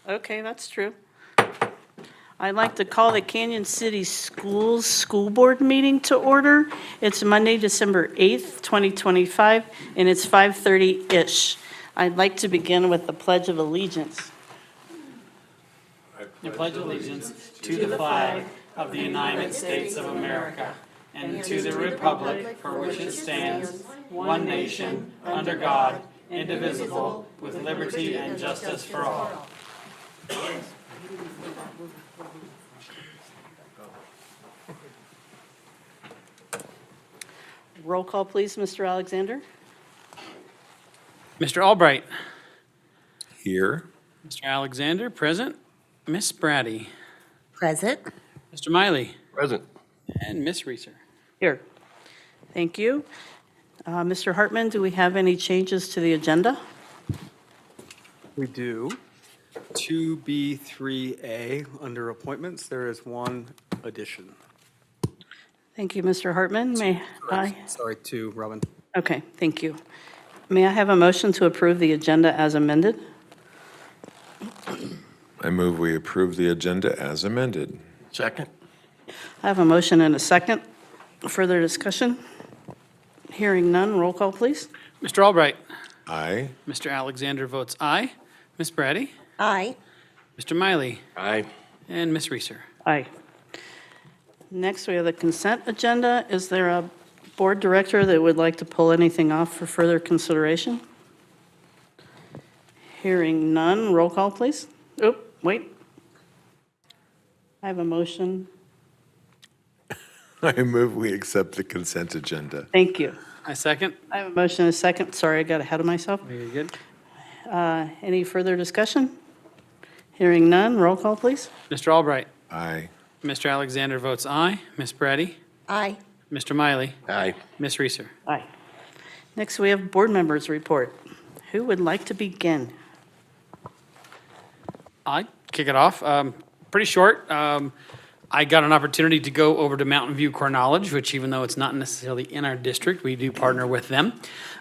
Okay, that's true. I'd like to call the Canyon City Schools School Board meeting to order. It's Monday, December 8th, 2025, and it's 5:30-ish. I'd like to begin with the Pledge of Allegiance. I pledge allegiance to the flag of the United States of America and to the republic for which it stands, one nation, under God, indivisible, with liberty and justice for all. Roll call, please, Mr. Alexander. Mr. Albright. Here. Mr. Alexander, present. Miss Brady. Present. Mr. Miley. Present. And Miss Reeser. Here. Thank you. Mr. Hartman, do we have any changes to the agenda? We do. 2B3A, under appointments, there is one addition. Thank you, Mr. Hartman. May I? Sorry, two, Robin. Okay, thank you. May I have a motion to approve the agenda as amended? I move we approve the agenda as amended. Second. I have a motion and a second. Further discussion? Hearing none, roll call, please. Mr. Albright. Aye. Mr. Alexander votes aye. Miss Brady. Aye. Mr. Miley. Aye. And Miss Reeser. Aye. Next, we have the consent agenda. Is there a board director that would like to pull anything off for further consideration? Hearing none, roll call, please. Oh, wait. I have a motion. I move we accept the consent agenda. Thank you. I second. I have a motion and a second. Sorry, I got ahead of myself. Very good. Any further discussion? Hearing none, roll call, please. Mr. Albright. Aye. Mr. Alexander votes aye. Miss Brady. Aye. Mr. Miley. Aye. Miss Reeser. Aye. Next, we have board members' report. Who would like to begin? I kick it off. Pretty short. I got an opportunity to go over to Mountain View Core Knowledge, which even though it's not necessarily in our district, we do partner with them.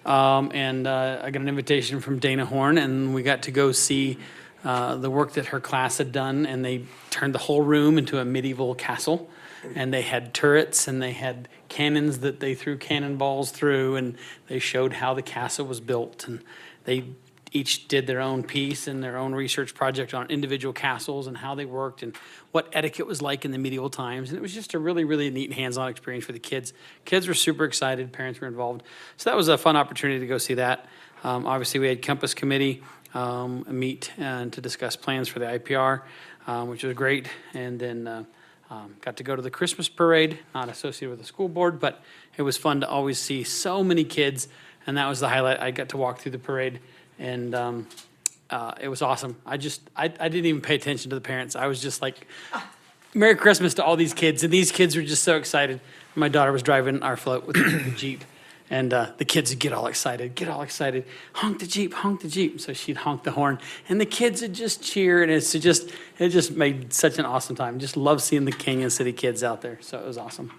And I got an invitation from Dana Horn, and we got to go see the work that her class had done, and they turned the whole room into a medieval castle. And they had turrets, and they had cannons that they threw cannonballs through, and they showed how the castle was built. And they each did their own piece and their own research project on individual castles and how they worked and what etiquette was like in the medieval times. And it was just a really, really neat hands-on experience for the kids. Kids were super excited. Parents were involved. So that was a fun opportunity to go see that. Obviously, we had Compass Committee meet and to discuss plans for the IPR, which was great. And then got to go to the Christmas parade, not associated with the school board, but it was fun to always see so many kids. And that was the highlight. I got to walk through the parade. And it was awesome. I didn't even pay attention to the parents. I was just like, Merry Christmas to all these kids. And these kids were just so excited. My daughter was driving our float with the Jeep. And the kids would get all excited. Honk the Jeep, honk the Jeep. So she'd honk the horn. And the kids would just cheer. And it just made such an awesome time. Just love seeing the Canyon City kids out there. So it was awesome.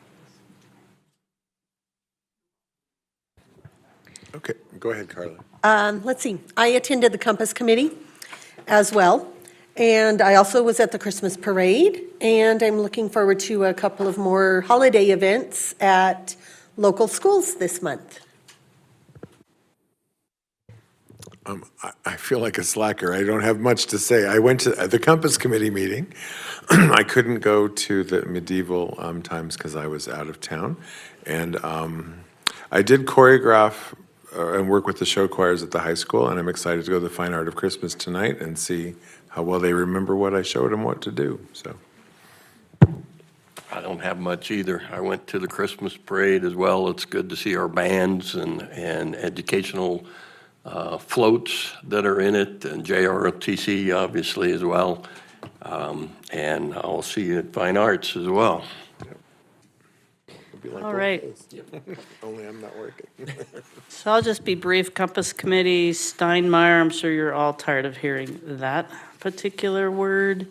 Okay, go ahead, Carla. Let's see, I attended the Compass Committee as well, and I also was at the Christmas parade, and I'm looking forward to a couple of more holiday events at local schools this month. I feel like a slacker. I don't have much to say. I went to the Compass Committee meeting. I couldn't go to the medieval times because I was out of town. And I did choreograph and work with the show choirs at the high school, and I'm excited to go to the Fine Art of Christmas tonight and see how well they remember what I showed them what to do. So I don't have much either. I went to the Christmas parade as well. It's good to see our bands and educational floats that are in it, and JROTC obviously as well. And I'll see you at Fine Arts as well. it'll be like All one of right. those. Only I'm not working. So I'll just be brief. Compass Committee, Steinmeier, I'm sure you're all tired of hearing that particular word.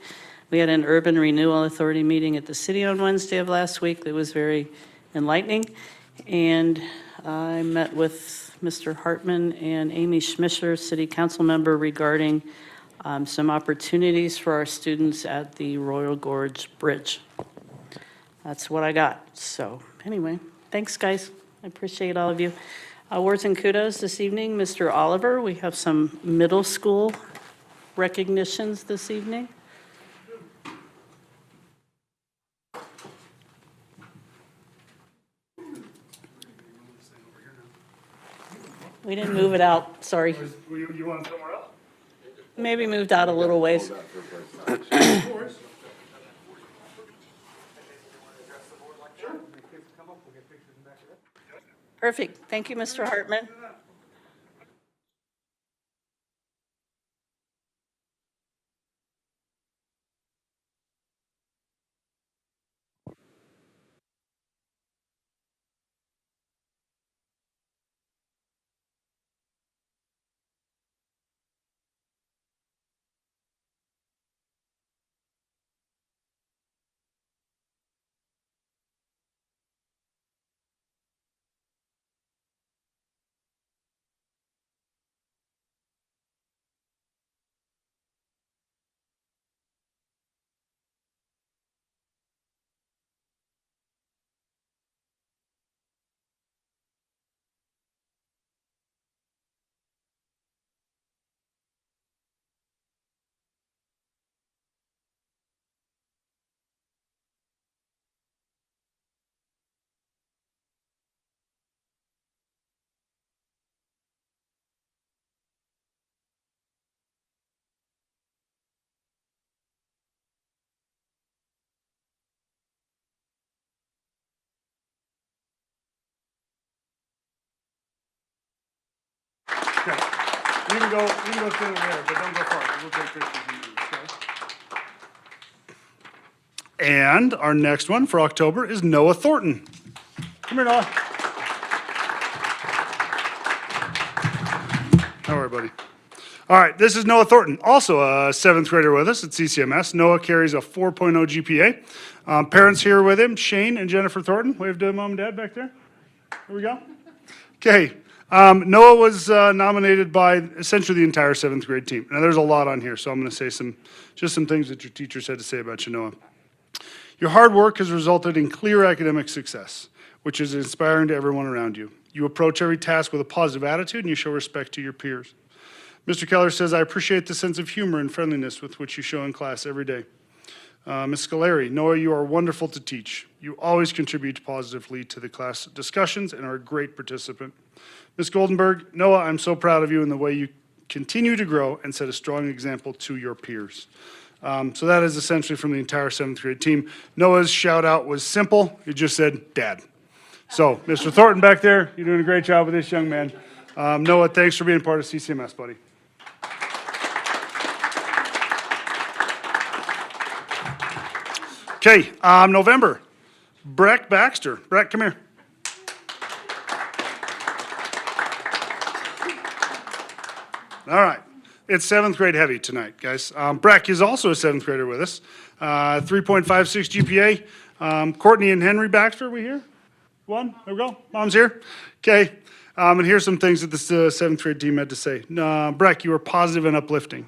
We had an Urban Renewal Authority meeting at the city on Wednesday of last week that was very enlightening. And I met with Mr. Hartman and Amy Schmischer, city council member, regarding some opportunities for our students at the Royal Gorge Bridge. That's what I got. So anyway, thanks, guys. I appreciate all of you. Awards and kudos this evening, Mr. Oliver. We have some middle school recognitions this evening. We didn't move it out, sorry. You want it somewhere else? Maybe moved out a little ways. Perfect. Thank you, Mr. Hartman. Okay. You can go stand over there, but don't go far, 'cause we'll take pictures of you, okay? And our next one for October is Noah Thornton. Come here, Noah. How are you, buddy? All right, this is Noah Thornton, also a seventh grader with us at CCMS. Noah carries a 4.0 GPA. Parents here with him, Shane and Jennifer Thornton. Wave to mom and dad back there. Here we go. Okay. Noah was nominated by essentially the entire seventh grade team. Now, there's a lot on here, so I'm going to say just some things that your teachers had to say about you, Noah. Your hard work has resulted in clear academic success, which is inspiring to everyone around you. You approach every task with a positive attitude, and you show respect to your peers. Mr. Keller says, I appreciate the sense of humor and friendliness with which you show in class every day. Ms. Scaleri, Noah, you are wonderful to teach. You always contribute positively to the class discussions and are a great participant. Ms. Goldenberg, Noah, I'm so proud of you in the way you continue to grow and set a strong example to your peers. So that is essentially from the entire seventh grade team. Noah's shout out was simple. He just said, Dad. So, Mr. Thornton back there, you're doing a great job with this young man. Noah, thanks for being part of CCMS, buddy. Okay, November, Breck Baxter. Breck, come here. All right, it's seventh grade heavy tonight, guys. Breck is also a seventh grader with us. 3.56 GPA. Courtney and Henry Baxter, are we here? One, there we go. Mom's here. Okay, and here's some things that the seventh grade team had to say. Breck, you were positive and uplifting.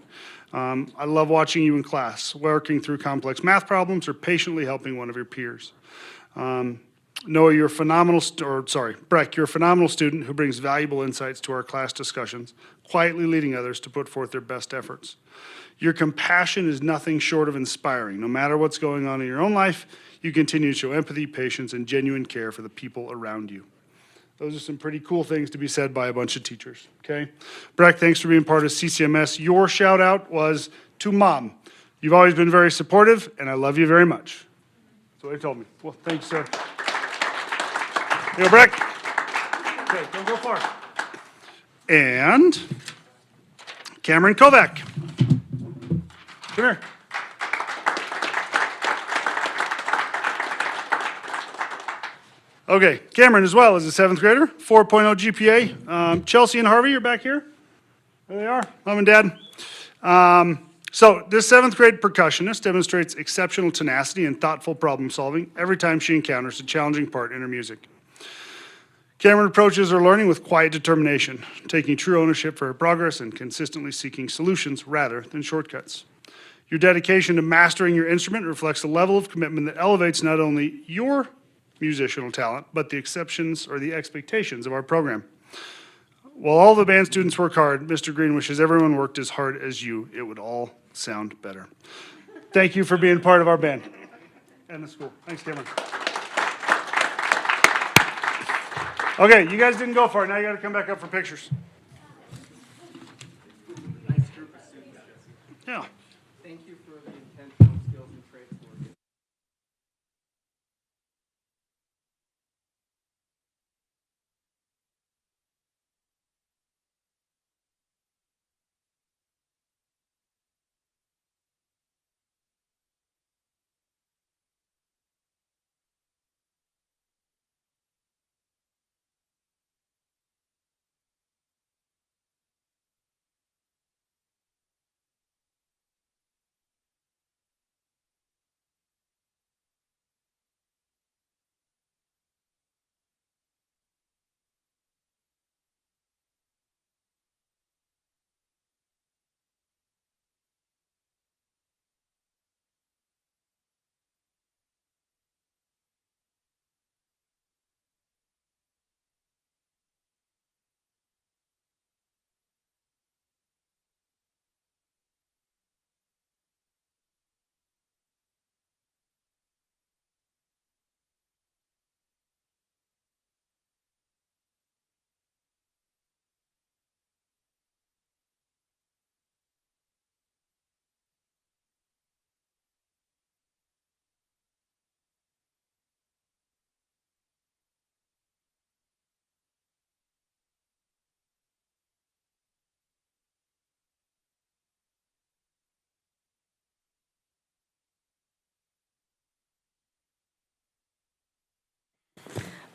I love watching you in class, working through complex math problems or patiently helping one of your peers. Noah, you're a phenomenal, Breck, you're a phenomenal student who brings valuable insights to our class discussions, quietly leading others to put forth their best efforts. Your compassion is nothing short of inspiring. No matter what's going on in your own life, you continue to show empathy, patience, and genuine care for the people around you. Those are some pretty cool things to be said by a bunch of teachers, okay? Breck, thanks for being part of CCMS. Your shout out was to Mom. You've always been very supportive, and I love you very much. That's what he told me. Well, thanks, sir. Here, Breck. Okay, don't go far. And Cameron Kovac. Come here. Okay, Cameron as well is a seventh grader, 4.0 GPA. Chelsea and Harvey are back here. There they are, Mom and Dad. So this seventh grade percussionist demonstrates exceptional tenacity and thoughtful problem solving every time she encounters a challenging part in her music. Cameron approaches her learning with quiet determination, taking true ownership for her progress and consistently seeking solutions rather than shortcuts. Your dedication to mastering your instrument reflects a level of commitment that elevates not only your musical talent, but the exceptions or the expectations of our program. While all the band students work hard, Mr. Green wishes everyone worked as hard as you. It would all sound better. Thank you for being part of our band and the school. Thanks, Cameron. Okay, you guys didn't go far. Now you got to come back up for pictures. Yeah. Thank you for the intentional skills and traits work.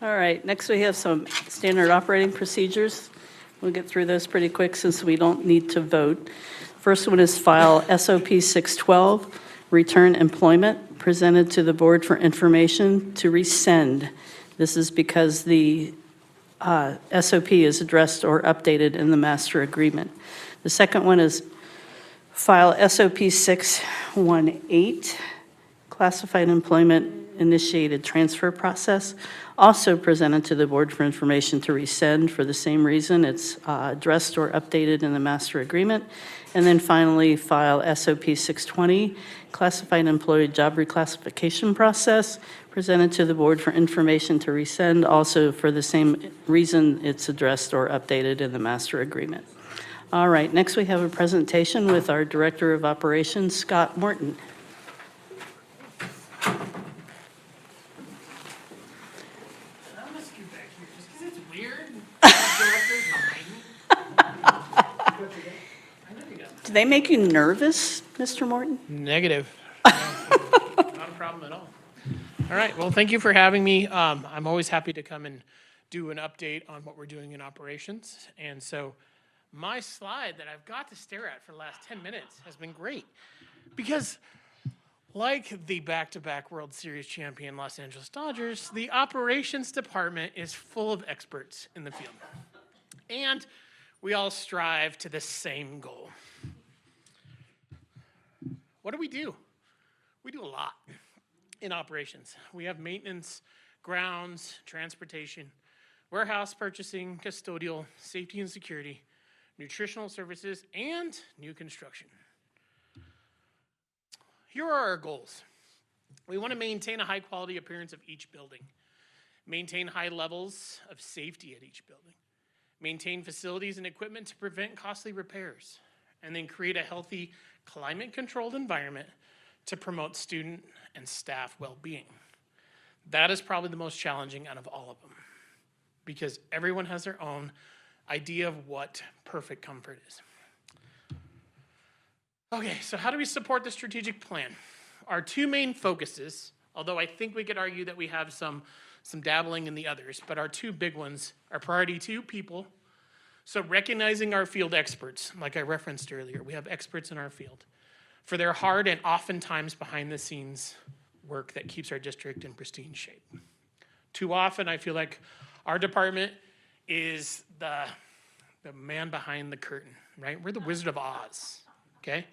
All right, next we have some standard operating procedures. We'll get through those pretty quick since we don't need to vote. First one is file SOP 612, return employment, presented to the board for information to rescind. This is because the SOP is addressed or updated in the master agreement. The second one is file SOP 618, classified employment initiated transfer process, also presented to the board for information to rescind for the same reason. It's addressed or updated in the master agreement. And then finally, file SOP 620, classified employee job reclassification process, presented to the board for information to rescind, also for the same reason it's addressed or updated in the master agreement. All right, next we have a presentation with our Director of Operations, Scott Morton. Do they make you nervous, Mr. Morton? Negative. No, not a problem at all. All right, well, thank you for having me. I'm always happy to come and do an update on what we're doing in operations. And so my slide that I've got to stare at for the last 10 minutes has been great. Because like the back-to-back World Series champion Los Angeles Dodgers, the operations department is full of experts in the field. And we all strive to the same goal. What do? We do a lot in operations. We have maintenance, grounds, transportation, warehouse purchasing, custodial, safety and security, nutritional services, and new construction. Here are our goals. We want to maintain a high quality appearance of each building, maintain high levels of safety at each building, maintain facilities and equipment to prevent costly repairs, and then create a healthy, climate-controlled environment to promote student and staff well-being. That is probably the most challenging out of all of them, because everyone has their own idea of what perfect comfort is. Okay, so how do we support the strategic plan? Our two main focuses, although I think we could argue that we have some dabbling in the others, but our two big ones are priority 2, people. So recognizing our field experts, like I referenced earlier, we have experts in our field for their hard and oftentimes behind the scenes work that keeps our district in pristine shape. Too often, I feel like Our department is the man behind the curtain, right? We're the Wizard of Oz, okay?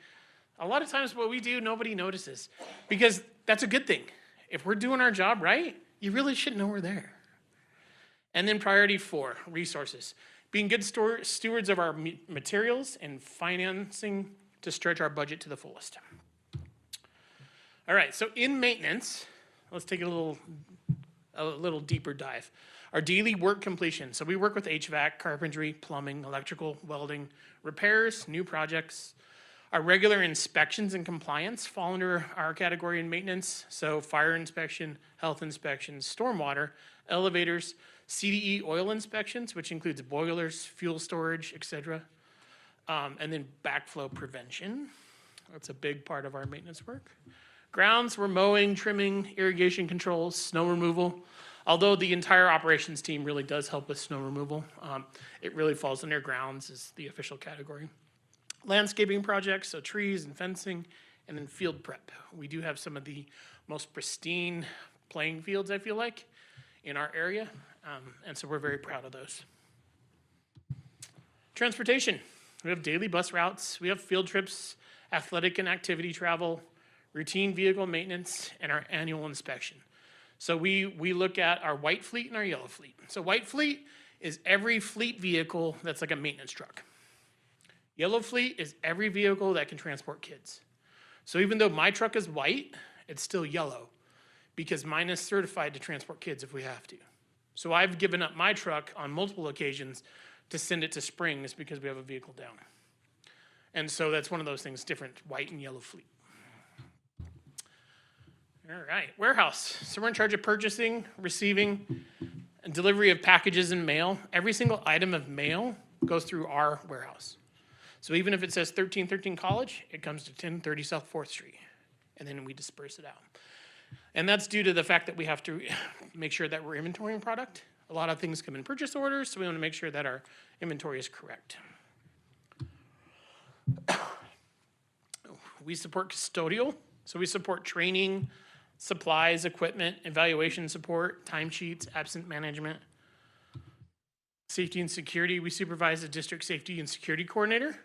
A lot of times what we do, nobody notices because that's a good thing. If we're doing our job right, you really should know we're there. And then priority 4, resources. Being good stewards of our materials and financing to stretch our budget to the fullest. All right, so in maintenance, let's take a little deeper dive. Our daily work completion. So we work with HVAC, carpentry, plumbing, electrical, welding, repairs, new projects. Our regular inspections and compliance fall under our category in maintenance. So fire inspection, health inspections, stormwater, elevators, CDE oil inspections, which includes boilers, fuel storage, etc. And then backflow prevention. That's a big part of our maintenance work. Grounds, we're mowing, trimming, irrigation controls, snow removal. Although the entire operations team really does help with snow removal, it really falls under grounds as the official category. Landscaping projects, so trees and fencing, and then field prep. We do have some of the most pristine playing fields, I feel like, in our area, and so we're very proud of those. Transportation. We have daily bus routes, we have field trips, athletic and activity travel, routine vehicle maintenance, and our annual inspection. So we look at our white fleet and our yellow fleet. So white fleet is every fleet vehicle that's like a maintenance truck. Yellow fleet is every vehicle that can transport kids. So even though my truck is white, it's still yellow because mine is certified to transport kids if we have to. So I've given up my truck on multiple occasions to send it to Springs because we have a vehicle down. And so that's one of those things, different white and yellow fleet. All right, warehouse. So we're in charge of purchasing, receiving, and delivery of packages and mail. Every single item of mail goes through our warehouse. So even if it says 1313 College, it comes to 1030 South 4th Street, and then we disperse it out. And that's due to the fact that we have to make sure that we're inventorying product. A lot of things come in purchase orders, so we want to make sure that our inventory is correct. We support custodial, so we support training, supplies, equipment, evaluation support, timesheets, absent management. Safety and security, we supervise the district safety and security coordinator.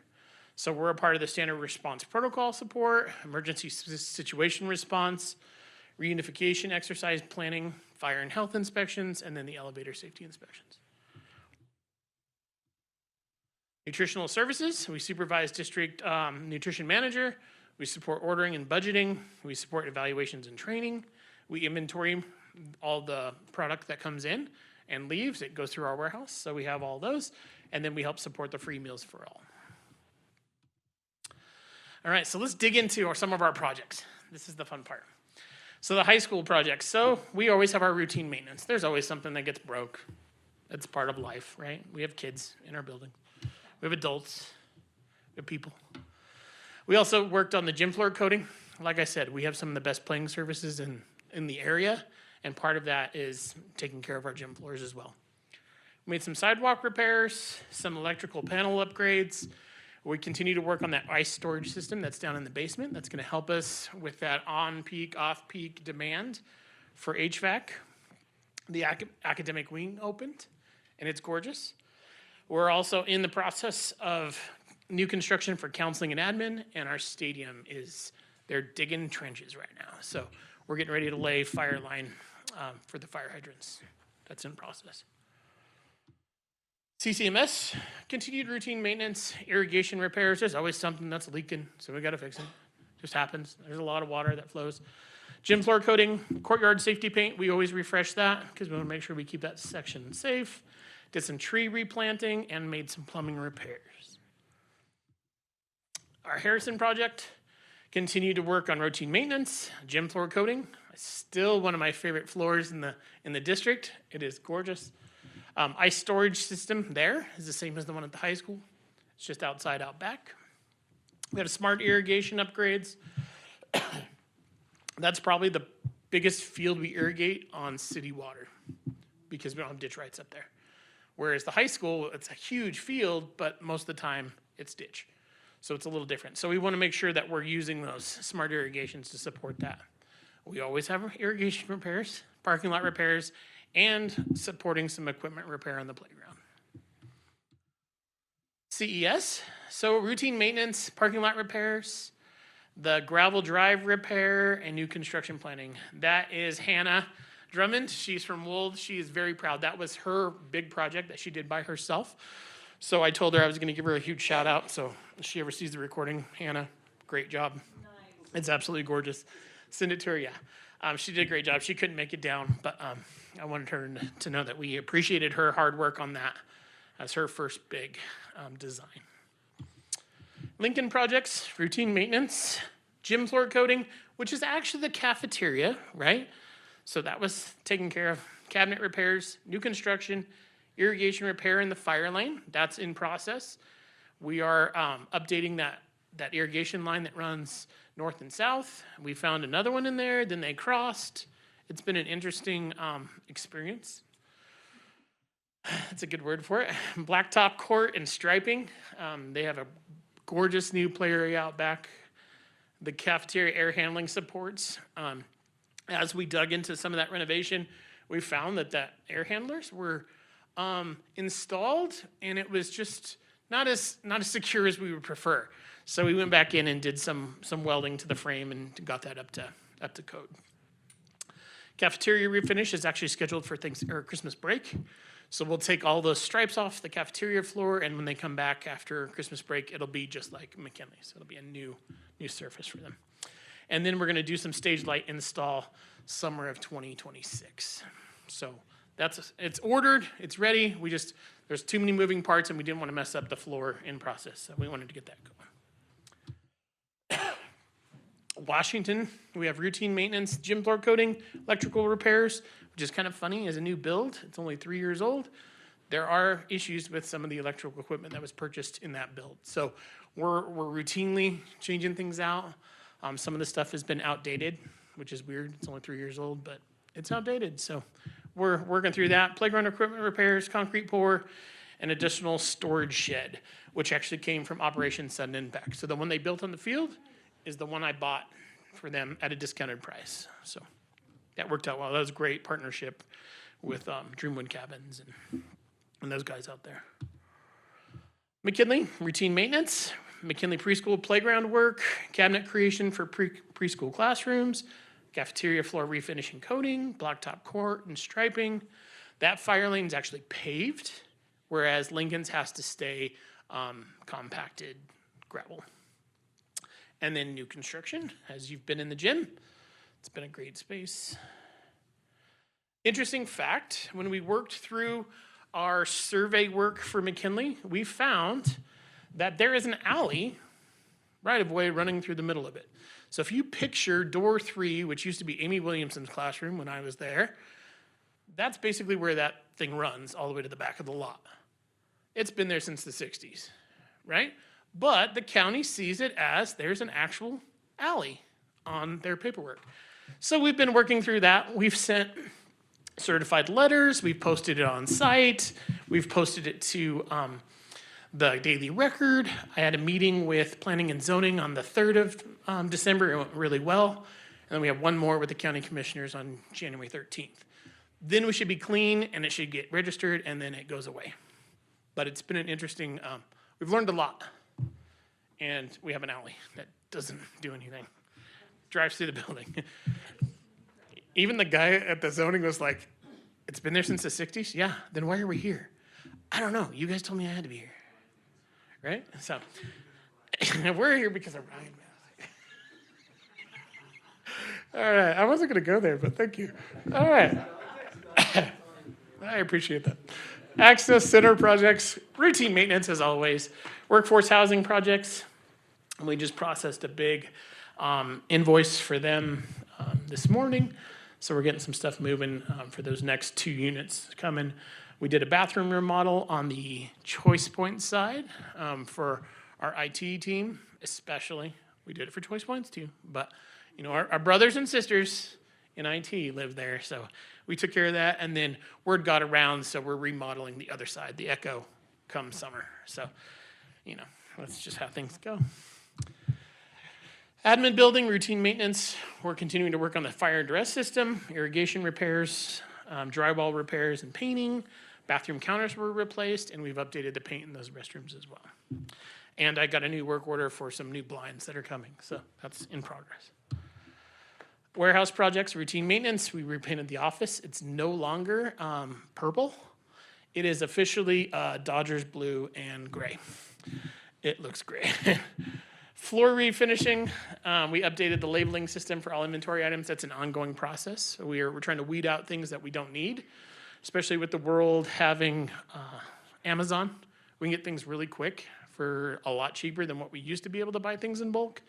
So we're a part of the standard response protocol support, emergency situation response, reunification exercise planning, fire and health inspections, and then the elevator safety inspections. Nutritional services, we supervise district nutrition manager. We support ordering and budgeting. We support evaluations and training. We inventory all the product that comes in and leaves. It goes through our warehouse, so we have all those. And then we help support the free meals for all. All right, so let's dig into some of our projects. This is the fun part. So the high school projects. So we always have our routine maintenance. There's always something that gets broke. That's part of life, right? We have kids in our building. We have adults. We have people. We also worked on the gym floor coating. Like I said, we have some of the best playing services in the area, and part of that is taking care of our gym floors as well. We made some sidewalk repairs, some electrical panel upgrades. We continue to work on that ice storage system that's down in the basement. That's going to help us with that on-peak, off-peak demand for HVAC. The academic wing opened, and it's gorgeous. We're also in the process of new construction for counseling and admin, and our stadium they're digging trenches right now. So we're getting ready to lay fire line for the fire hydrants. That's in process. CCMS, continued routine maintenance, irrigation repairs. There's always something that's leaking, so we got to fix it. Just happens. There's a lot of water that flows. Gym floor coating, courtyard safety paint. We always refresh that because we want to make sure we keep that section safe. Did some tree replanting and made some plumbing repairs. Our Harrison project, continued to work on routine maintenance, gym floor coating. Still one of my favorite floors in the district. It is gorgeous. Ice storage system there is the same as the one at the high school. It's just outside, out back. We have smart irrigation upgrades. That's probably the biggest field we irrigate on city water because we don't have ditch rights up there. Whereas the high school, it's a huge field, but most of the time it's ditch. So it's a little different. So we want to make sure that we're using those smart irrigations to support that. We always have irrigation repairs, parking lot repairs, and supporting some equipment repair on the playground. CES, so routine maintenance, parking lot repairs, the gravel drive repair, and new construction planning. That is Hannah Drummond. She's from Wold. She is very proud. That was her big project that she did by herself. So I told her I was going to give her a huge shout out. So if she ever sees the recording, Hannah, great job. Nice. It's absolutely gorgeous. Send it to her, yeah. She did a great job. She couldn't make it down, but I wanted her to know that we appreciated her hard work on that as her first big design. Lincoln projects, routine maintenance, gym floor coating, which is actually the cafeteria, right? So that was taken care of. Cabinet repairs, new construction, irrigation repair in the fire lane, that's in process. We are updating that irrigation line that runs north and south. We found another one in there, then they crossed. It's been an interesting experience. That's a good word for it. Blacktop court and striping. They have a gorgeous new play area out back. The cafeteria air handling supports. As we dug into some of that renovation, we found that air handlers were installed, and it was just not as secure as we would prefer. So we went back in and did some welding to the frame and got that up to code. Cafeteria refinish is actually scheduled for Christmas break. So we'll take all those stripes off the cafeteria floor, and when they come back after Christmas break, it'll be just like McKinley. So it'll be a new surface for them. And then we're going to do some stage light install summer of 2026. So it's ordered, it's ready. There's too many moving parts, and we didn't want to mess up the floor in process. So we wanted to get that going. Washington, we have routine maintenance, gym floor coating, electrical repairs, which is kind of funny as a new build. It's only 3 years old. There are issues with some of the electrical equipment that was purchased in that build. So we're routinely changing things out. Some of the stuff has been outdated, which is weird. It's only 3 years old, but it's outdated. So we're working through that. Playground equipment repairs, concrete pour, an additional storage shed, which actually came from Operation Sudden Impact. So the one they built on the field is the one I bought for them at a discounted price. So that worked out well. That was a great partnership with Dreamwood Cabins and those guys out there. McKinley, routine maintenance. McKinley preschool playground work, cabinet creation for preschool classrooms, cafeteria floor refinish and coating, blacktop court and striping. That fire lane is actually paved, whereas Lincoln's has to stay compacted gravel. And then new construction, as you've been in the gym. It's been a great space. Interesting fact, when we worked through our survey work for McKinley, we found that there is an alley right of way running through the middle of it. So if you picture door 3, which used to be Amy Williamson's classroom when I was there, that's basically where that thing runs all the way to the back of the lot. It's been there since the 60s, right? But the county sees it as there's an actual alley on their paperwork. So we've been working through that. We've sent certified letters. We've posted it on site. We've posted it to the Daily Record. I had a meeting with Planning and Zoning on the 3rd of December. It went really well. And then we have one more with the county commissioners on January 13th. Then we should be clean, and it should get registered, and then it goes away. But it's been an interesting, we've learned a lot. And we have an alley that doesn't do anything. Drives through the building. Even the guy at the zoning was like, it's been there since the 60s? Yeah, then why are we here? I don't know. You guys told me I had to be here. Right? So, we're here because of Ryan. All right, I wasn't going to go there, but thank you. All right. I appreciate that. Access center projects, routine maintenance as always. Workforce housing projects. We just processed a big invoice for them this morning. So we're getting some stuff moving for those next 2 units coming. We did a bathroom remodel on the Choice Point side for our IT team, especially. We did it for Choice Points too, but you know, our brothers and sisters in IT live there, so we took care of that. And then word got around, so we're remodeling the other side, the Echo, come summer. So, you know, that's just how things go. Admin building, routine maintenance. We're continuing to work on the fire address system, irrigation repairs, drywall repairs and painting. Bathroom counters were replaced, and we've updated the paint in those restrooms as well. And I got a new work order for some new blinds that are coming, so that's in progress. Warehouse projects, routine maintenance, we repainted the office. It's no longer purple. It is officially Dodgers blue and gray. It looks great. Floor refinishing, we updated the labeling system for all inventory items. That's an ongoing process. So we're trying to weed out things that we don't need, especially with the world having Amazon. We can get things really quick for a lot cheaper than what we used to be able to buy things in bulk.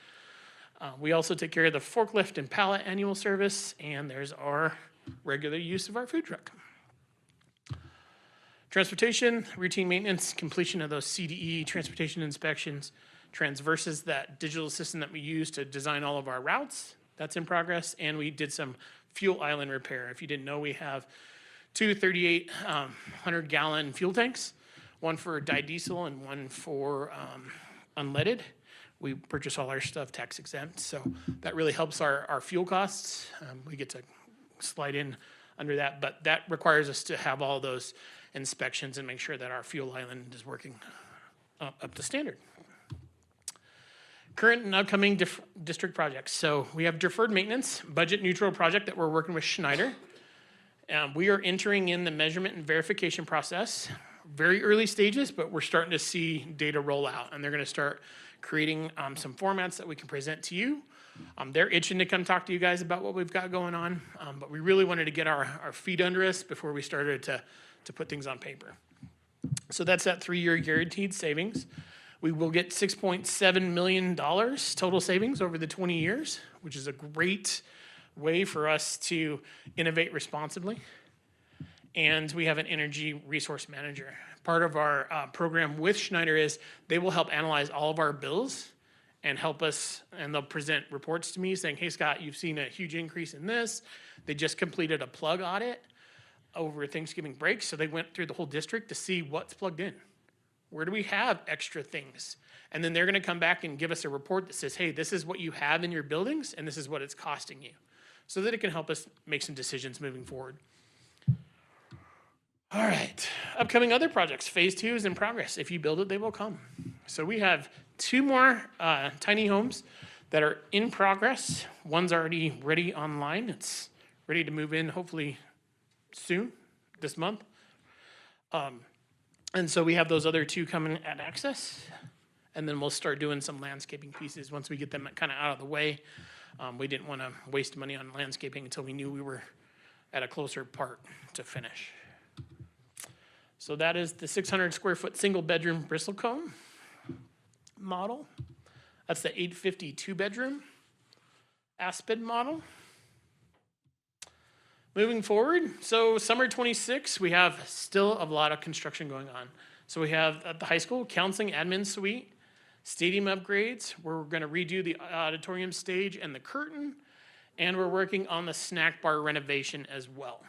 We also take care of the forklift and pallet annual service, and there's our regular use of our food truck. Transportation, routine maintenance, completion of those CDE transportation inspections, transverses, that digital system that we use to design all of our routes, that's in progress, and we did some fuel island repair. If you didn't know, we have two 3,800-gallon fuel tanks, one for dyed diesel and one for unleaded. We purchase all our stuff tax exempt, so that really helps our fuel costs. We get to slide in under that, but that requires us to have all those inspections and make sure that our fuel island is working up to standard. Current and upcoming district projects. So we have deferred maintenance, budget neutral project that we're working with Schneider. We are entering in the measurement and verification process. Very early stages, but we're starting to see data roll out, and they're going to start creating some formats that we can present to you. They're itching to come talk to you guys about what we've got going on, but we really wanted to get our feet under us before we started to put things on paper. So that's that 3-year guaranteed savings. We will get $6.7 million total savings over the 20 years, which is a great way for us to innovate responsibly. And we have an energy resource manager. Part of our program with Schneider is they will help analyze all of our bills and help us, and they'll present reports to me saying, hey, Scott, you've seen a huge increase in this. They just completed a plug audit over Thanksgiving break, so they went through the whole district to see what's plugged in. Where do we have extra things? And then they're going to come back and give us a report that says, hey, this is what you have in your buildings, and this is what it's costing you, so that it can help us make some decisions moving forward. All right, upcoming other projects. Phase 2 is in progress. If you build it, they will come. So we have 2 more tiny homes that are in progress. One's already ready online. It's ready to move in hopefully soon, this month. And so we have those other 2 coming at access. And then we'll start doing some landscaping pieces once we get them kind of out of the way. We didn't want to waste money on landscaping until we knew we were at a closer part to finish. So that is the 600 square foot single bedroom bristlecone model. That's the 850 2-bedroom Aspen model. Moving forward, so summer 26, we have still a lot of construction going on. So we have at the high school, counseling admin suite, stadium upgrades. We're going to redo the auditorium stage and the curtain, and we're working on the snack bar renovation as well.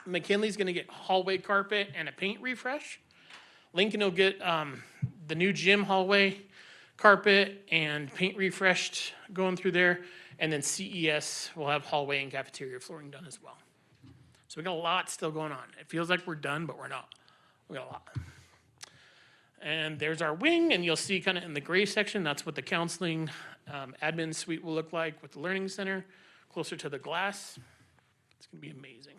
McKinley's going to get hallway carpet and a paint refresh. Lincoln will get the new gym hallway carpet and paint refreshed going through there. And then CES will have hallway and cafeteria flooring done as well. So we got a lot still going on. It feels like we're done, but we're not. We got a lot. And there's our wing, and you'll see kind of in the gray section, that's what the counseling admin suite will look like with the learning center, closer to the glass. It's going to be amazing.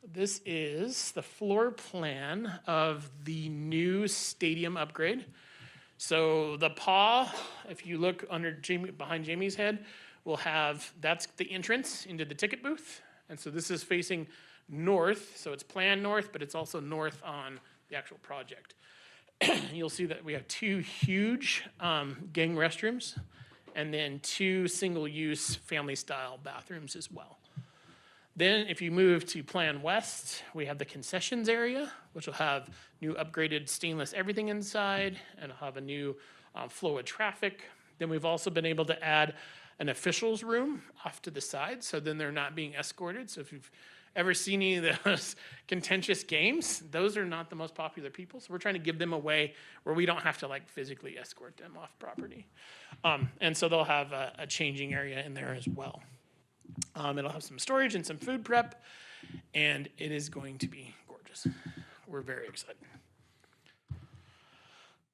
This is the floor plan of the new stadium upgrade. So the paw, if you look under behind Jamie's head, will have, that's the entrance into the ticket booth. And so this is facing north, so it's planned north, but it's also north on the actual project. You'll see that we have 2 huge gang restrooms and then 2 single-use family-style bathrooms as well. Then if you move to Plan West, we have the concessions area, which will have new upgraded stainless everything inside, and it'll have a new flow of traffic. Then we've also been able to add an officials room off to the side, so then they're not being escorted. So if you've ever seen any of those contentious games, those are not the most popular people. So we're trying to give them a way where we don't have to like physically escort them off property. And so they'll have a changing area in there as well. It'll have some storage and some food prep, and it is going to be gorgeous. We're very excited.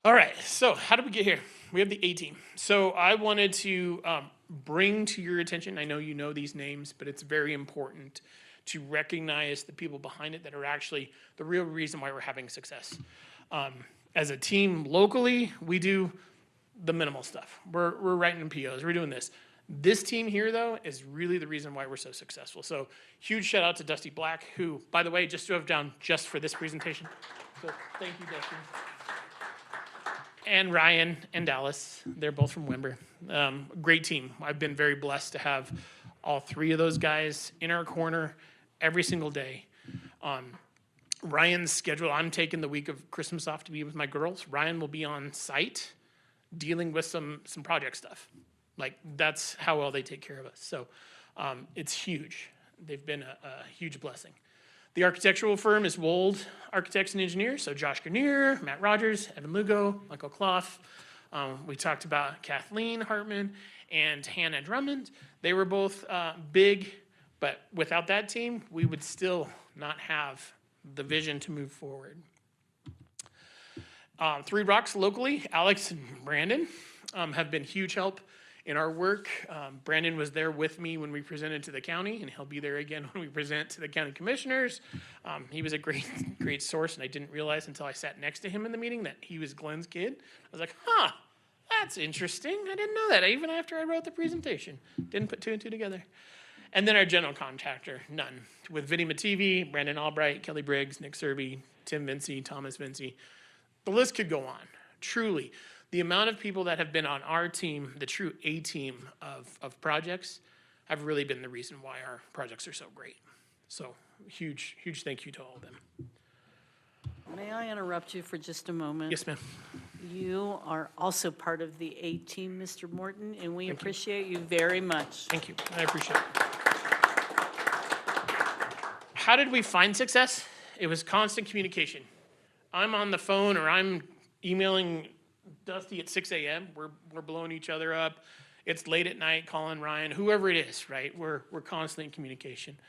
All right, so how did we get here? We have the A team. So I wanted to bring to your attention, I know you know these names, but it's very important to recognize the people behind it that are actually the real reason why we're having success. As a team locally, we do the minimal stuff. We're writing POs, we're doing this. This team here, though, is really the reason why we're so successful. So huge shout out to Dusty Black, who, by the way, just drove down just for this presentation. So thank you, Dusty. And Ryan and Dallas, they're both from Wimber. Great team. I've been very blessed to have all three of those guys in our corner every single day. Ryan's schedule, I'm taking the week of Christmas off to be with my girls. Ryan will be on site dealing with some project stuff. Like, that's how well they take care of us. So it's huge. They've been a huge blessing. The architectural firm is Wold Architects and Engineers. So Josh Grenier, Matt Rogers, Evan Lugo, Michael Clough. We talked about Kathleen Hartman and Hannah Drummond. They were both big, but without that team, we would still not have the vision to move forward. Three Rocks locally, Alex and Brandon have been huge help in our work. Brandon was there with me when we presented to the county, and he'll be there again when we present to the county commissioners. He was a great source, and I didn't realize until I sat next to him in the meeting that he was Glenn's kid. I was like, huh, that's interesting. I didn't know that, even after I wrote the presentation. Didn't put two and two together. And then our general contractor, Nunn, with Vinny Mativi, Brandon Albright, Kelly Briggs, Nick Serby, Tim Vinci, Thomas Vinci. The list could go on. Truly, the amount of people that have been on our team, the true A team of projects, have really been the reason why our projects are so great. So huge thank you to all of them. May I interrupt you for just a moment? Yes, ma'am. You are also part of the A team, Mr. Morton, and we appreciate you very much. Thank you. I appreciate it. How did we find success? It was constant communication. I'm on the phone or I'm emailing Dusty at 6 a.m. We're blowing each other up. It's late at night, calling Ryan, whoever it is, right? We're constantly in communication.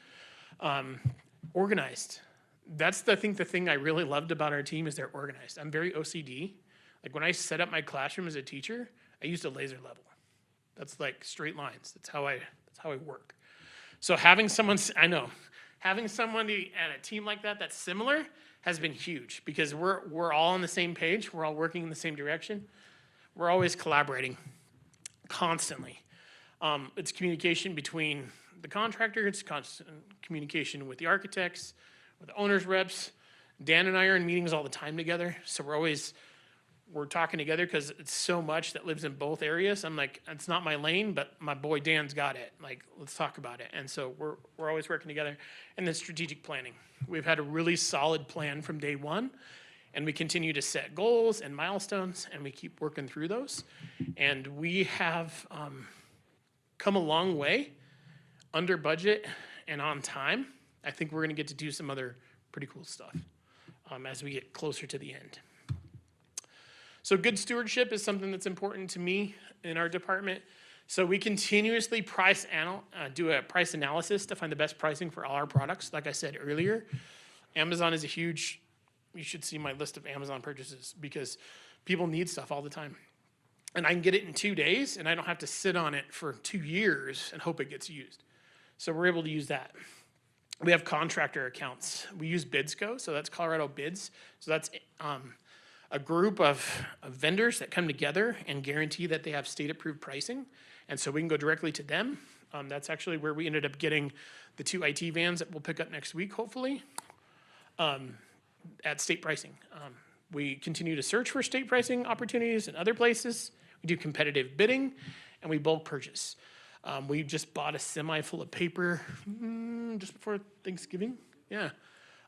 Organized. That's the thing I really loved about our team is they're organized. I'm very OCD. Like when I set up my classroom as a teacher, I used a laser level. That's like straight lines. That's how I work. So having somebody at a team like that that's similar has been huge because we're all on the same page. We're all working in the same direction. We're always collaborating constantly. It's communication between the contractor. It's constant communication with the architects, with the owners' reps. Dan and I are in meetings all the time together. So we're talking together because it's so much that lives in both areas. I'm like, it's not my lane, but my boy Dan's got it. Like, let's talk about it. And so we're always working together. And then strategic planning. We've had a really solid plan from day one, and we continue to set goals and milestones, and we keep working through those. And we have come a long way under budget and on time. I think we're going to get to do some other pretty cool stuff as we get closer to the end. So good stewardship is something that's important to me in our department. So we continuously do a price analysis to find the best pricing for all our products. Like I said earlier, Amazon is you should see my list of Amazon purchases because people need stuff all the time. And I can get it in 2 days and I don't have to sit on it for 2 years and hope it gets used. So we're able to use that. We have contractor accounts. We use BidsGo, so that's Colorado Bids. So that's a group of vendors that come together and guarantee that they have state-approved pricing. And so we can go directly to them. That's actually where we ended up getting the 2 IT vans that we'll pick up next week, hopefully, at state pricing. We continue to search for state pricing opportunities in other places. We do competitive bidding, and we bulk purchase. We just bought a semi full of paper just before Thanksgiving. Yeah.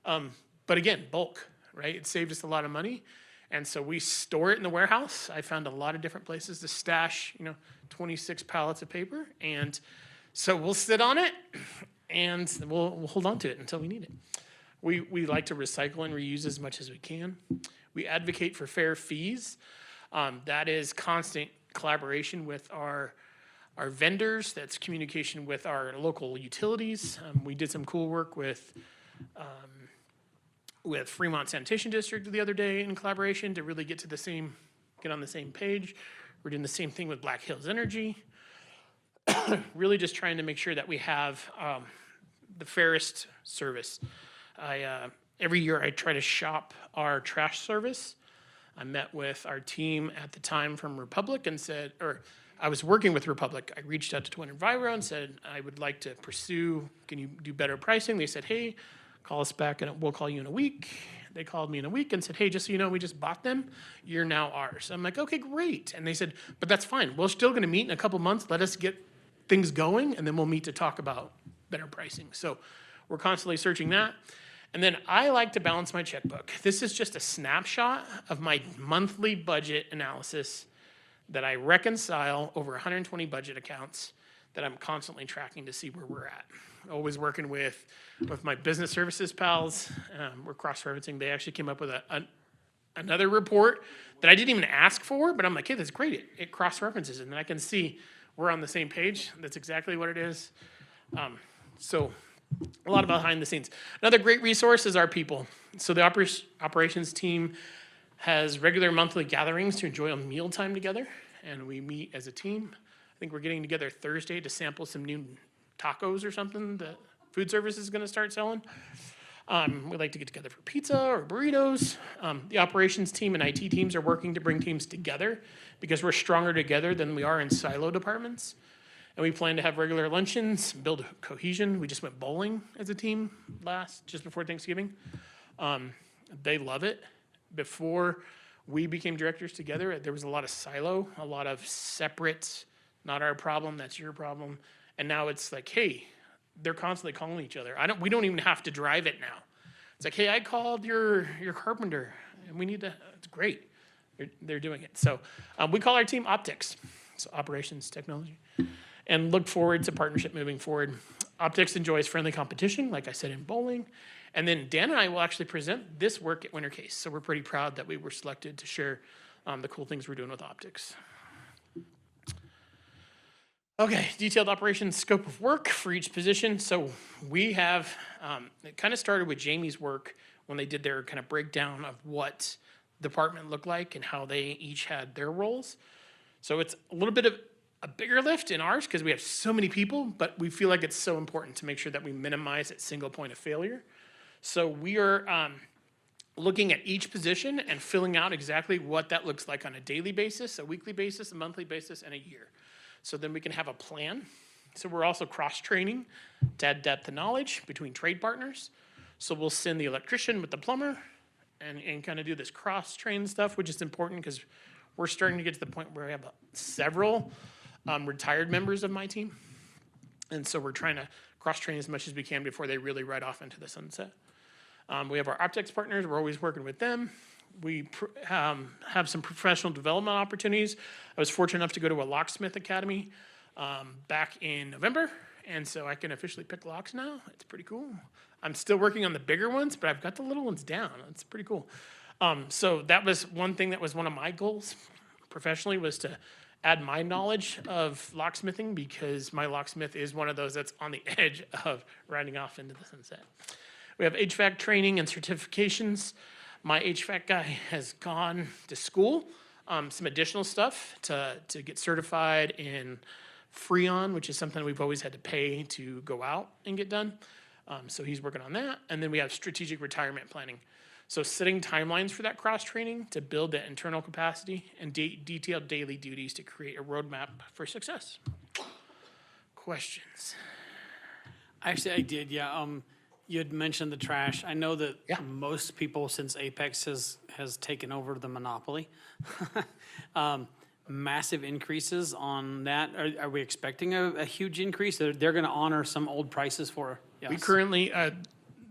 But again, bulk, right? It saved us a lot of money. And so we store it in the warehouse. I found a lot of different places to stash, 26 pallets of paper. And so we'll sit on it and we'll hold on to it until we need it. We like to recycle and reuse as much as we can. We advocate for fair fees. That is constant collaboration with our our vendors, that's communication with our local utilities. We did some cool work with Fremont Sanitation District the other day in collaboration to really get on the same page. We're doing the same thing with Black Hills Energy. Really just trying to make sure that we have the fairest service. Every year I try to shop our trash service. I met with our team at the time from Republic and I was working with Republic. I reached out to Twin Enviro and said, I would like to pursue, can you do better pricing? They said, hey, call us back and we'll call you in a week. They called me in a week and said, hey, just so you know, we just bought them. You're now ours. I'm like, okay, great. And they said, but that's fine. We're still going to meet in a couple months. Let us get things going, and then we'll meet to talk about better pricing. So we're constantly searching that. And then I like to balance my checkbook. This is just a snapshot of my monthly budget analysis that I reconcile over 120 budget accounts that I'm constantly tracking to see where we're at. Always working with my business services pals. We're cross-referencing. They actually came up with another report that I didn't even ask for, but I'm like, hey, that's great. It cross-references, and then I can see we're on the same page. That's exactly what it is. So a lot of behind the scenes. Another great resource is our people. So the operations team has regular monthly gatherings to enjoy a mealtime together, and we meet as a team. I think we're getting together Thursday to sample some new tacos or something that food service is going to start selling. We like to get together for pizza or burritos. The operations team and IT teams are working to bring teams together because we're stronger together than we are in silo departments. And we plan to have regular luncheons, build cohesion. We just went bowling as a team just before Thanksgiving. They love it. Before we became directors together, there was a lot of silo, a lot of separate, not our problem, that's your problem. And now it's like, hey, they're constantly calling each other. We don't even have to drive it now. It's like, hey, I called your carpenter, and we need to. It's great. They're doing it. So we call our team Optics, so operations technology, and look forward to partnership moving forward. Optics enjoys friendly competition, like I said in bowling, and then Dan and I will actually present this work at Winter Case. So we're pretty proud that we were selected to share the cool things we're doing with Optics. Okay, detailed operations scope of work for each position. So we have, it kind of started with Jamie's work when they did their kind of breakdown of what department looked like and how they each had their roles. So it's a little bit of a bigger lift in ours because we have so many people, but we feel like it's so important to make sure that we minimize that single point of failure. So we are looking at each position and filling out exactly what that looks like on a daily basis, a weekly basis, a monthly basis, and a year. So then we can have a plan. So we're also cross-training to add depth of knowledge between trade partners. So we'll send the electrician with the plumber and kind of do this cross-train stuff, which is important because we're starting to get to the point where we have several retired members of my team. And so we're trying to cross-train as much as we can before they really ride off into the sunset. We have our optics partners. We're always working with them. We have some professional development opportunities. I was fortunate enough to go to a locksmith academy back in November, and so I can officially pick locks now. It's pretty cool. I'm still working on the bigger ones, but I've got the little ones down. It's pretty cool. So that was one thing that was one of my goals professionally, was to add my knowledge of locksmithing, because my locksmith is one of those that's on the edge of riding off into the sunset. We have HVAC training and certifications. My HVAC guy has gone to school, some additional stuff to get certified in Freon, which is something we've always had to pay to go out and get done. So he's working on that. And then we have strategic retirement planning. So setting timelines for that cross-training to build that internal capacity and detailed daily duties to create a roadmap for success. Questions? Actually, I did, yeah. You had mentioned the trash. I know that most people, since Apex has taken over the monopoly, massive increases on that. Are we expecting a huge increase? They're going to honor some old prices for us? We currently,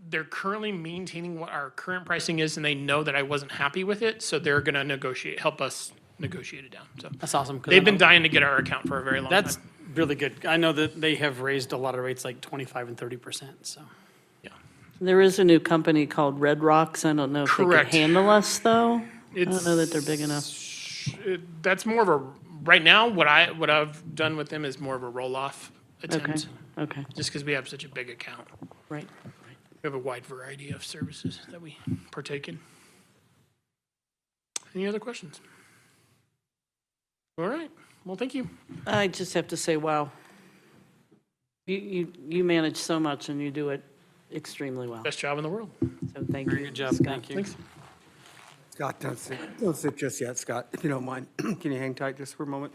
they're currently maintaining what our current pricing is, and they know that I wasn't happy with it, so they're going to help us negotiate it down. So That's awesome. they've been dying to get our account for a very long time. That's really good. I know that they have raised a lot of rates, like 25 and 30%, so. There is a new company called Red Rocks. I don't know if they Correct. can handle us, though. I don't know that they're big enough. That's more of a Right now, what I've done with them is more of a roll-off Okay, attempt, okay, just because we have such a big account. right. We have a wide variety of services that we partake in. Any other questions? All right, well, thank you. I just have to say, wow. You manage so much and you do it extremely well. Best job in the world. So thank you. Very good job, Scott. thank you. Thanks. Scott, don't sit just yet, Scott, if you don't mind. Can you hang tight just for a moment?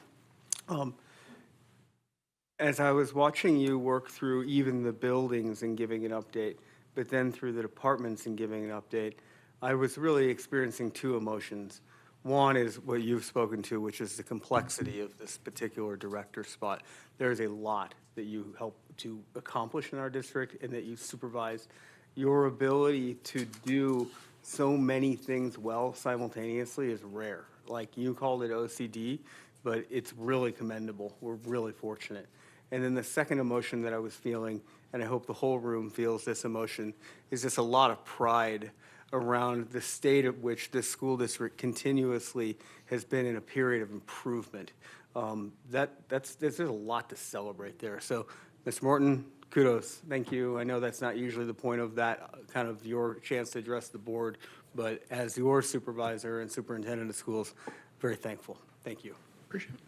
As I was watching you work through even the buildings and giving an update, but then through the departments and giving an update, I was really experiencing two emotions. One is what you've spoken to, which is the complexity of this particular director spot. There's a lot that you help to accomplish in our district and that you supervise. Your ability to do so many things well simultaneously is rare. Like you called it OCD, but it's really commendable. We're really fortunate. And then the second emotion that I was feeling, and I hope the whole room feels this emotion, is just a lot of pride around the state at which this school district continuously has been in a period of improvement. There's a lot to celebrate there. So, Ms. Morton, kudos. Thank you. I know that's not usually the point of that kind of your chance to address the board, but as your supervisor and superintendent of schools, very thankful. Thank you. Appreciate it.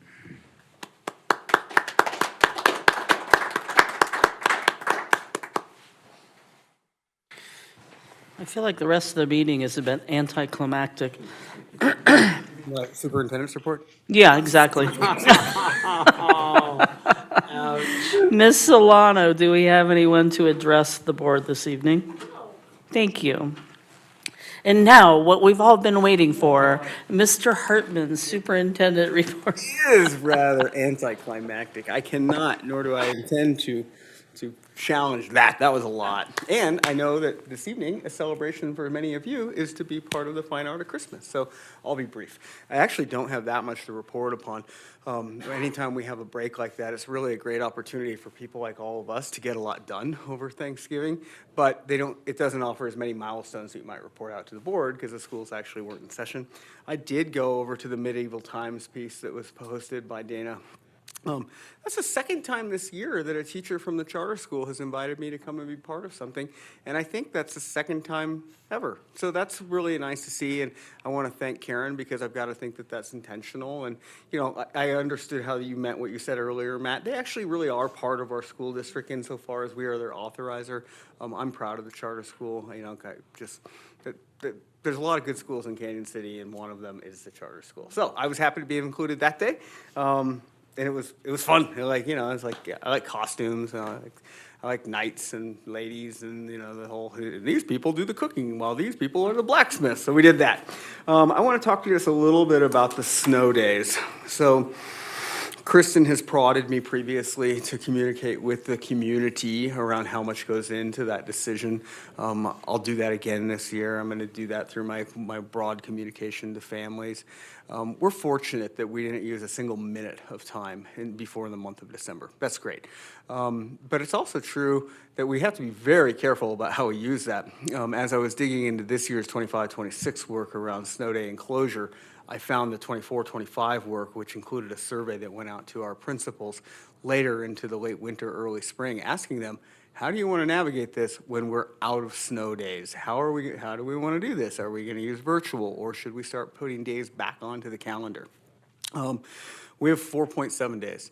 I feel like the rest of the meeting is a bit anticlimactic. Superintendent's report? Yeah, exactly. Ms. Solano, do we have anyone to address the board this evening? Thank you. And now, what we've all been waiting for, Mr. Hartman's superintendent report. Is rather anticlimactic. I cannot, nor do I intend to challenge that. That was a lot. And I know that this evening, a celebration for many of you is to be part of the fine art of Christmas. So I'll be brief. I actually don't have that much to report upon. Anytime we have a break like that, it's really a great opportunity for people like all of us to get a lot done over Thanksgiving. But it doesn't offer as many milestones that you might report out to the board because the schools actually weren't in session. I did go over to the Medieval Times piece that was posted by Dana. That's the second time this year that a teacher from the charter school has invited me to come and be part of something, and I think that's the second time ever. So that's really nice to see, and I want to thank Karen because I've got to think that that's intentional. And I understood how you meant what you said earlier, Matt. They actually really are part of our school district insofar as we are their authorizer. I'm proud of the charter school. There's a lot of good schools in Canyon City, and one of them is the charter school. So I was happy to be included that day. And it was fun. I like costumes. I like knights and ladies, and these people do the cooking while these people are the blacksmiths. So we did that. I want to talk to you just a little bit about the snow days. So Kristen has prodded me previously to communicate with the community around how much goes into that decision. I'll do that again this year. I'm going to do that through my broad communication to families. We're fortunate that we didn't use a single minute of time before the month of December. That's great. But it's also true that we have to be very careful about how we use that. As I was digging into this year's 25-26 work around snow day enclosure, I found the 24-25 work, which included a survey that went out to our principals later into the late winter, early spring, asking them, how do you want to navigate this when we're out of snow days? How do we want to do this? Are we going to use virtual, or should we start putting days back onto the calendar? We have 4.7 days.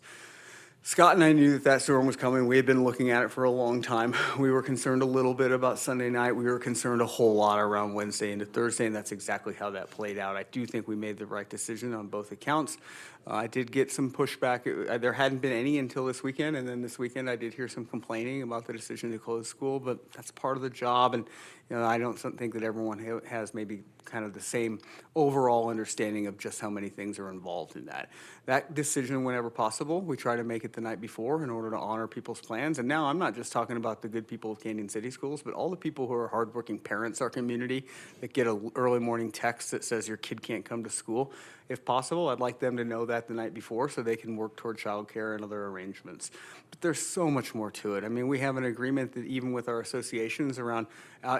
Scott and I knew that storm was coming. We had been looking at it for a long time. We were concerned a little bit about Sunday night. We were concerned a whole lot around Wednesday into Thursday, and that's exactly how that played out. I do think we made the right decision on both accounts. I did get some pushback. There hadn't been any until this weekend, and then this weekend I did hear some complaining about the decision to close school, but that's part of the job, and I don't think that everyone has maybe kind of the same overall understanding of just how many things are involved in that. That decision, whenever possible, we try to make it the night before in order to honor people's plans. And now I'm not just talking about the good people of Canyon City Schools, but all the people who are hardworking parents in our community that get an early morning text that says your kid can't come to school. If possible, I'd like them to know that the night before so they can work toward childcare and other arrangements. But there's so much more to it. I mean, we have an agreement that even with our associations around,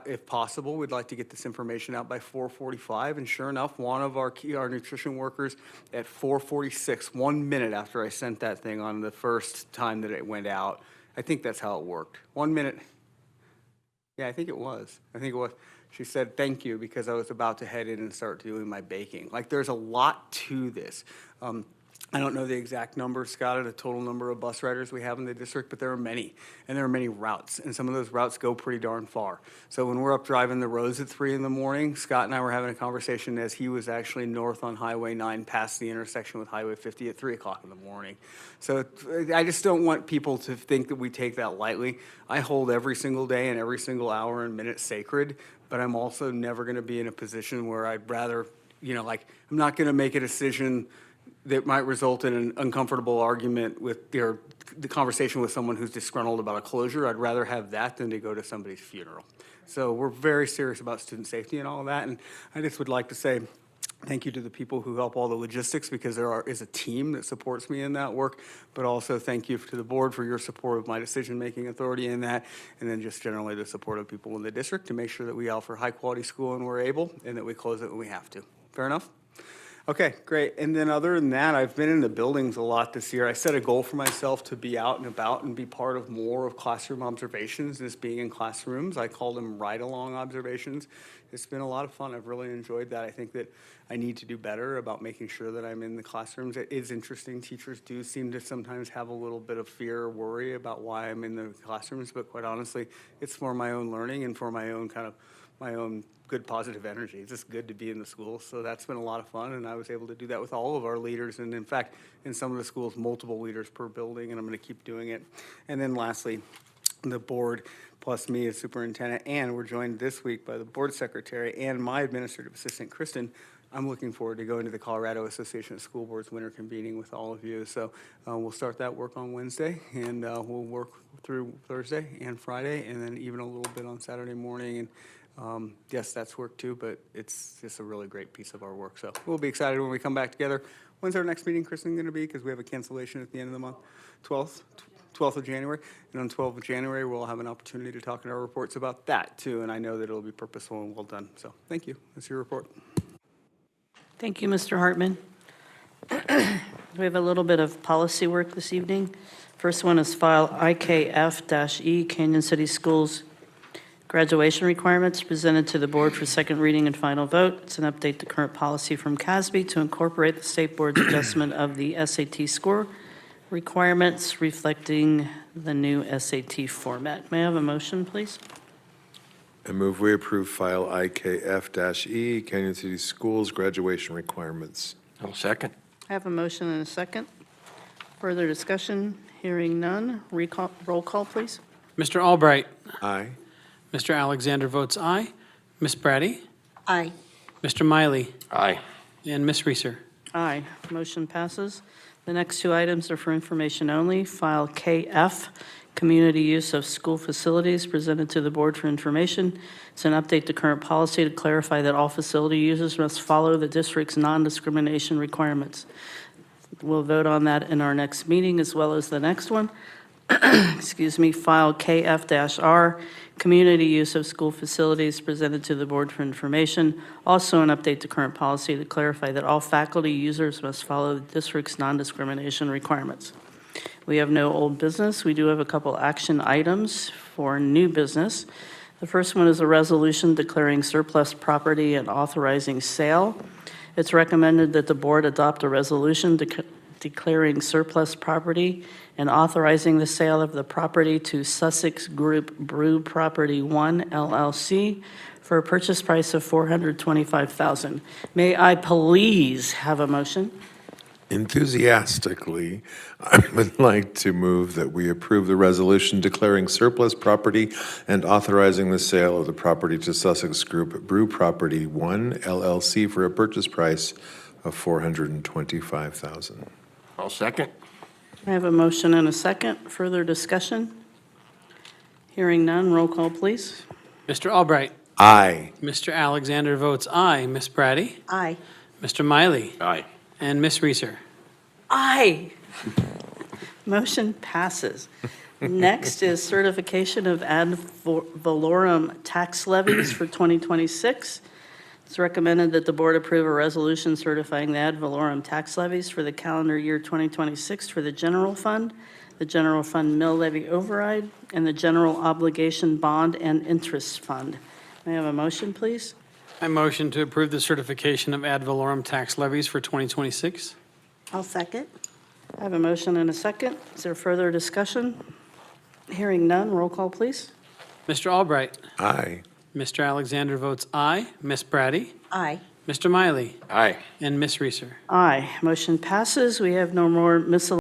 if possible, we'd like to get this information out by 4:45. And sure enough, one of our nutrition workers at 4:46, 1 minute after I sent that thing on the first time that it went out, I think that's how it worked. 1 minute. Yeah, I think it was. She said, thank you, because I was about to head in and start doing my baking. Like, there's a lot to this. I don't know the exact number, Scott, of the total number of bus riders we have in the district, but there are many, and there are many routes, and some of those routes go pretty darn far. So when we're up driving the roads at 3 in the morning, Scott and I were having a conversation as he was actually north on Highway 9 past the intersection with Highway 50 at 3 o'clock in the morning. So I just don't want people to think that we take that lightly. I hold every single day and every single hour and minute sacred, but I'm also never going to be in a position where I'd rather, I'm not going to make a decision that might result in an uncomfortable argument with the conversation with someone who's disgruntled about a closure. I'd rather have that than to go to somebody's funeral. So we're very serious about student safety and all of that. And I just would like to say thank you to the people who help all the logistics, because there is a team that supports me in that work. But also thank you to the board for your support of my decision-making authority in that. And then just generally the support of people in the district to make sure that we offer high-quality school when we're able, and that we close it when we have to. Fair enough? Okay, great. And then other than that, I've been in the buildings a lot this year. I set a goal for myself to be out and about and be part of more of classroom observations, this being in classrooms. I call them ride-along observations. It's been a lot of fun. I've really enjoyed that. I think that I need to do better about making sure that I'm in the classrooms. It is interesting. Teachers do seem to sometimes have a little bit of fear or worry about why I'm in the classrooms, but quite honestly, it's for my own learning and for my own good positive energy. It's just good to be in the schools. So that's been a lot of fun, and I was able to do that with all of our leaders, and in fact, in some of the schools, multiple leaders per building, and I'm going to keep doing it. And then lastly, the board plus me as superintendent, and we're joined this week by the board secretary and my administrative assistant, Kristen. I'm looking forward to going to the Colorado Association of School Boards winter convening with all of you. So we'll start that work on Wednesday, and we'll work through Thursday and Friday, and then even a little bit on Saturday morning. And yes, that's work too, but it's just a really great piece of our work. So we'll be excited when we come back together. When's our next meeting, Kristen, going to be? Because we have a cancellation at the end of the month. 12th of January. And on 12th of January, we'll have an opportunity to talk in our reports about that too. And I know that it'll be purposeful and well done. So thank you. That's your report. Thank you, Mr. Hartman. We have a little bit of policy work this evening. First one is file IKF-E, Canyon City Schools graduation requirements, presented to the board for second reading and final vote. It's an update to current policy from CASB to incorporate the state board's adjustment of the SAT score requirements reflecting the new SAT format. May I have a motion, please? I move we approve file IKF-E, Canyon City Schools graduation requirements. I'll second. I have a motion and a second. Further discussion? Hearing none. Roll call, please. Mr. Albright. Aye. Mr. Alexander votes aye. Ms. Brady. Aye. Mr. Miley. Aye. And Ms. Reeser. Aye. Motion passes. The next two items are for information only. File KF, Community Use of School Facilities, presented to the board for information. It's an update to current policy to clarify that all facility users must follow the district's non-discrimination requirements. We'll vote on that in our next meeting as well as the next one. Excuse me, file KF-R, Community Use of School Facilities, presented to the board for information. Also an update to current policy to clarify that all faculty users must follow the district's non-discrimination requirements. We have no old business. We do have a couple action items for new business. The first one is a resolution declaring surplus property and authorizing sale. It's recommended that the board adopt a resolution declaring surplus property and authorizing the sale of the property to Sussex Group Brew Property 1 LLC for a purchase price of $425,000. May I please have a motion? Enthusiastically, I would like to move that we approve the resolution declaring surplus property and authorizing the sale of the property to Sussex Group Brew Property 1 LLC for a purchase price of $425,000. I'll second. I have a motion and a second. Further discussion? Hearing none, roll call, please. Mr. Albright. Aye. Mr. Alexander votes aye. Ms. Brady. Aye. Mr. Miley. Aye. And Ms. Reeser. Aye. Motion passes. Next is certification of ad valorem tax levies for 2026. It's recommended that the board approve a resolution certifying the ad valorem tax levies for the calendar year 2026 for the general fund, the general fund mill levy override, and the general obligation bond and interest fund. May I have a motion, please? I motion to approve the certification of ad valorem tax levies for 2026. I'll second. I have a motion and a second. Is there further discussion? Hearing none, roll call, please. Mr. Albright. Aye. Mr. Alexander votes aye. Ms. Brady. Aye. Mr. Miley. Aye. And Ms. Reeser. Aye. Motion passes. We have no more miscellaneous